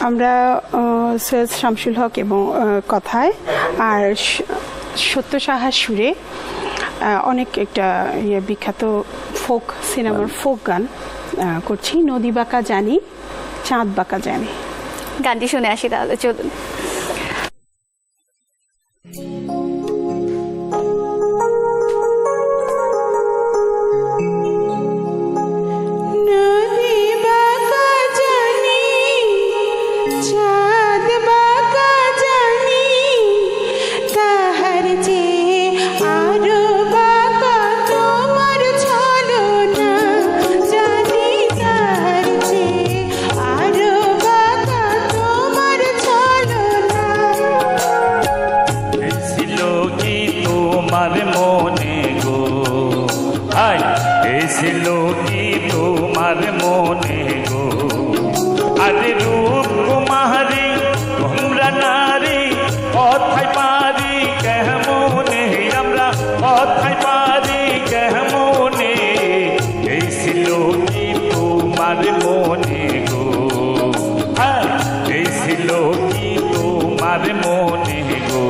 আমরা সৈয়দ শামসুল হক এবং কথায় আর সত্য সাহার সুরে অনেক একটা বিখ্যাত ফোক সিনেমার ফোক গান করছি। নদী বাঁকা জানি, চাঁদ বাঁকা জানি। গানটি শুনে আসি তাহলে, চলুন। তোমার মনে গো আরে রূপ কুমারী তোমরা নারী কথায় পারি কেমনে আমরা কথায় পারি কেমনে এসেছিল কি তোমার মনে গো এসেছিল কি তোমার মনে গো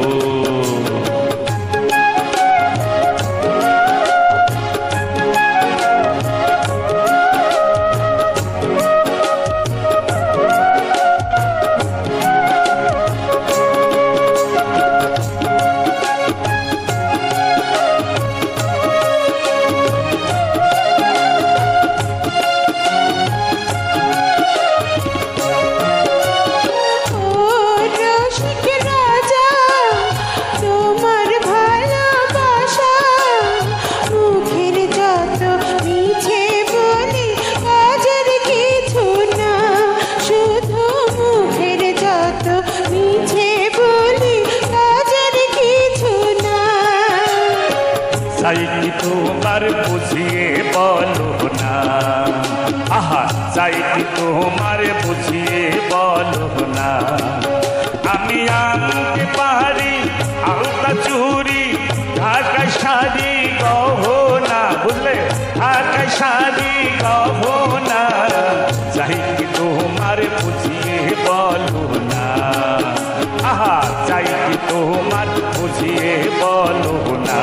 চাই কি তোমার বুঝিয়ে বলো না, আহা চাই কি তোমার বুঝিয়ে বলো না। আমি আনতে পারি আলতা চুরি ঢাকায় শাড়ি গহনা, বুঝলে ঢাকায় শাড়ি গহনা। চাই কি তোমার বুঝিয়ে বলো না, আহা চাই কি তোমার বুঝিয়ে বলো না।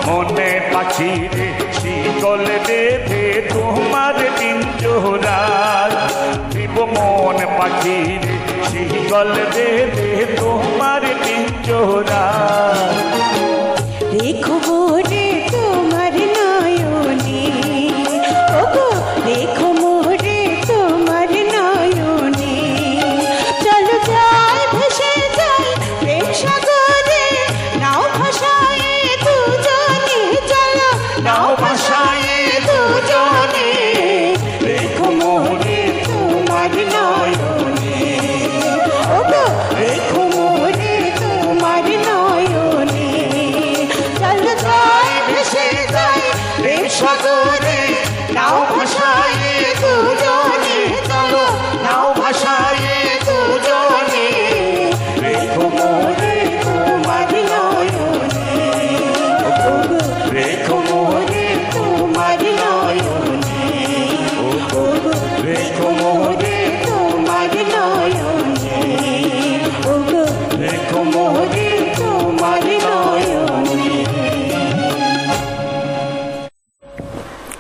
মনে পাখিরে শিকল বেঁধে তোমার পিঞ্জরা দিব, মন পাখিরে শিকল বেঁধে তোমার পিঞ্জরা। রেখো রে তোমার নয়নে, ওগো রেখো মোরে তোমার নয়নে। চলো যাই ভেসে যাই প্রেম সাগরে, নাও ভাসায় দুজনে, চলো নাও ভাসায় দুজনে। রেখো মোরে তোমার নয়নে।